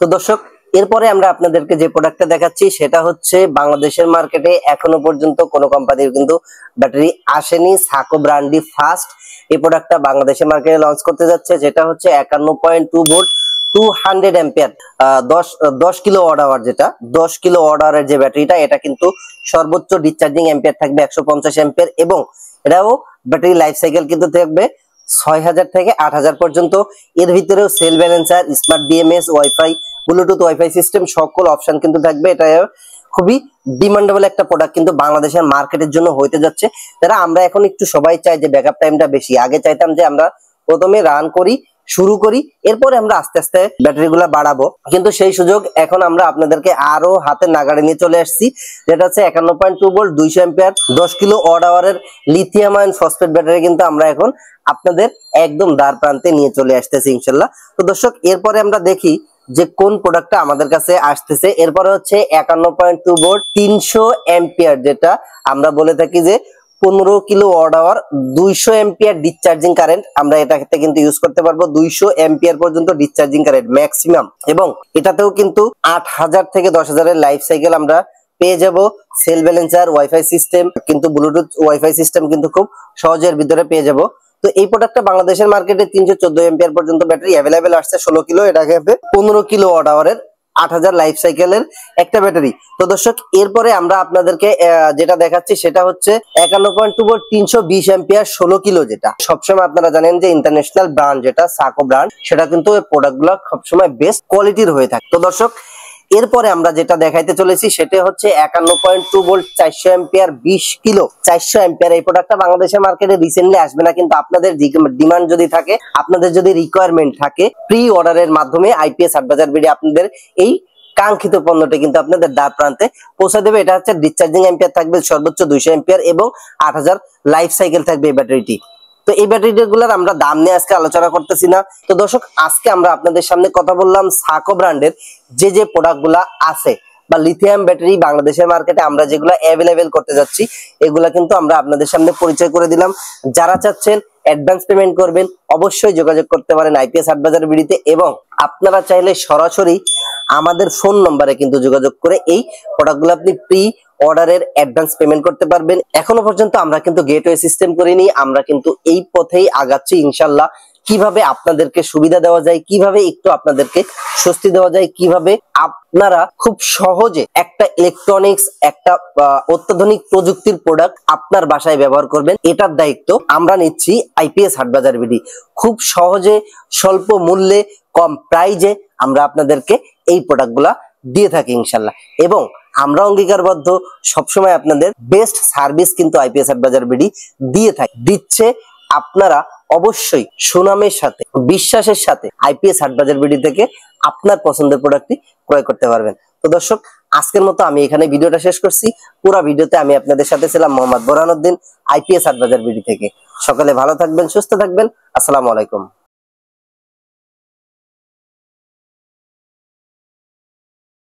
তো দর্শক, এরপরে আমরা আপনাদেরকে যে প্রোডাক্টটা দেখাচ্ছি সেটা হচ্ছে বাংলাদেশের মার্কেটে এখনো পর্যন্ত কোনো কোম্পানির কিন্তু ব্যাটারি আসেনি। সাকো ব্র্যান্ডই ফার্স্ট এই প্রোডাক্টটা বাংলাদেশের মার্কেটে লঞ্চ করতে যাচ্ছে, যেটা হচ্ছে 51.2 volt 200 ampere 10 kilo watt hour, যেটা 10 কিলো ওয়াট আওয়ারের যে ব্যাটারিটা, এটা কিন্তু সর্বোচ্চ ডিসচার্জিং অ্যাম্পিয়ার থাকবে 150 অ্যাম্পিয়ার এবং এটাও ব্যাটারি লাইফ সাইকেল কিন্তু থাকবে 6000 থেকে 8000 পর্যন্ত। এর ভিতরেও cell balancer, smart BMS, WiFi, bluetooth WiFi system সকল অপশন কিন্তু থাকবে। এটা খুবই ডিমান্ডেবল একটা প্রোডাক্ট কিন্তু বাংলাদেশের মার্কেটের জন্য হইতে যাচ্ছে। যারা আমরা এখন একটু সবাই চাই যে ব্যাকআপ টাইমটা বেশি, আগে চাইতাম যে আমরা প্রথমে রান করি, শুরু করি, এরপরে আমরা আস্তে আস্তে ব্যাটারি গুলা বাড়াবো, কিন্তু সেই সুযোগ এখন আমরা আপনাদেরকে আরো হাতে নাগাড়ে নিয়ে চলে আসছি, যেটা হচ্ছে 51.2 ভোল্ট 200 অ্যাম্পিয়ার 10 কিলো ওয়াট আওয়ারের লিথিয়াম আয়ন ফসফেট ব্যাটারি কিন্তু আমরা এখন আপনাদের একদম দ্বার প্রান্তে নিয়ে চলে আসতেছি ইনশাল্লাহ। তো দর্শক, এরপরে আমরা দেখি যে কোন প্রোডাক্টটা আমাদের কাছে আসতেছে। এরপরে হচ্ছে 51.2 ভোল্ট 300 অ্যাম্পিয়ার, যেটা আমরা বলে থাকি যে 15 kilowatt hour 200 ampere discharging current আমরা এটাতে কিন্তু ইউজ করতে পারবো। 200 অ্যাম্পিয়ার পর্যন্ত ডিসচার্জিং কারেন্ট ম্যাক্সিমাম, এবং এটাতেও কিন্তু 8000 থেকে 10000 এর লাইফ সাইকেল আমরা পেয়ে যাব। সেল ব্যালেন্সার, ওয়াইফাই সিস্টেম, কিন্তু ব্লুটুথ ওয়াইফাই সিস্টেম কিন্তু খুব সহজের ভিতরে পেয়ে যাব। তো এই প্রোডাক্টটা বাংলাদেশের মার্কেটে 314 অ্যাম্পিয়ার পর্যন্ত ব্যাটারি অ্যাভেলেবেল আসছে 16 কিলো, এটাকে 15 কিলো ওয়াট আওয়ারের 8000 লাইফ সাইকেলের একটা ব্যাটারি। তো দর্শক, এরপরে আমরা আপনাদেরকে যেটা দেখাচ্ছি সেটা হচ্ছে 51.2 ভোল্ট 320 অ্যাম্পিয়ার 16 কিলো, যেটা সবসময় আপনারা জানেন যে ইন্টারন্যাশনাল ব্র্যান্ড যেটা সাকো ব্র্যান্ড, সেটা কিন্তু এই প্রোডাক্টগুলো সবসময় বেস্ট কোয়ালিটির হয়ে থাকে। তো দর্শক, এরপরে আমরা যেটা দেখাইতে চলেছি সেটা হচ্ছে 51.2 ভোল্ট 400 অ্যাম্পিয়ার 20 কিলো 400 অ্যাম্পিয়ার। এই প্রোডাক্টটা বাংলাদেশের মার্কেটে রিসেন্টলি আসবে না, কিন্তু আপনাদের ডিমান্ড যদি থাকে, আপনাদের যদি রিকোয়ারমেন্ট থাকে, প্রি অর্ডারের মাধ্যমে আইপিএস হাটবাজার বিডি আপনাদের এই কাঙ্ক্ষিত পণ্যটা কিন্তু আপনাদের দ্বার প্রান্তে পৌঁছে দেবে। এটা হচ্ছে ডিসচার্জিং অ্যাম্পিয়ার থাকবে সর্বোচ্চ 200 অ্যাম্পিয়ার এবং 8000 লাইফ সাইকেল থাকবে এই ব্যাটারিটি। তো এই ব্যাটারিগুলোর আমরা দাম নিয়ে আজকে আলোচনা করতেছি না। তো দর্শক, আজকে আমরা আপনাদের সামনে কথা বললাম সাকো ব্র্যান্ডের যে প্রোডাক্টগুলা আছে বা লিথিয়াম ব্যাটারি বাংলাদেশের মার্কেটে আমরা যেগুলো অ্যাভেলেবেল করতে যাচ্ছি, এগুলা কিন্তু আমরা আপনাদের সামনে পরিচয় করে দিলাম। যারা চাচ্ছেন অ্যাডভান্স পেমেন্ট করবেন, অবশ্যই যোগাযোগ করতে পারেন আইপিএস হাটবাজার বিডিতে, এবং আপনারা চাইলে সরাসরি আমাদের ফোন নম্বরে কিন্তু যোগাযোগ করে এই প্রোডাক্টগুলো আপনি প্রি অর্ডারের অ্যাডভান্স পেমেন্ট করতে পারবেন। এখনো পর্যন্ত আমরা কিন্তু গেটওয়ে সিস্টেম করিনি, আমরা কিন্তু এই পথেই আগাচ্ছি ইনশাল্লাহ। কিভাবে আপনাদেরকে সুবিধা দেওয়া যায়, কিভাবে একটু আপনাদেরকে স্বস্তি দেওয়া যায়, কিভাবে আপনারা খুব সহজে একটা ইলেকট্রনিক্স, একটা অত্যাধুনিক প্রযুক্তির প্রোডাক্ট আপনার বাসায় ব্যবহার করবেন, এটার দায়িত্ব আমরা নিচ্ছি আইপিএস হাটবাজার বিডি। খুব সহজে, স্বল্প মূল্যে, কম প্রাইজে আমরা আপনাদেরকে এই প্রোডাক্টগুলা দিয়ে থাকি ইনশাল্লাহ, এবং আমরা অঙ্গীকারবদ্ধ সবসময় আপনাদের বেস্ট সার্ভিস কিন্তু আইপিএস হাটবাজার বিডি দিয়ে থাকে, দিচ্ছে। আপনারা অবশ্যই সুনামের সাথে, বিশ্বাসের সাথে আইপিএস হাটবাজার বিডি থেকে আপনার পছন্দের প্রোডাক্টটি ক্রয় করতে পারবেন। তো দর্শক, আজকের মতো আমি এখানে ভিডিওটা শেষ করছি। পুরো ভিডিওতে আমি আপনাদের সাথে ছিলাম মোহাম্মদ বোরহানউদ্দিন, আইপিএস হাটবাজার বিডি থেকে। সকালে ভালো থাকবেন, সুস্থ থাকবেন। আসসালামু আলাইকুম।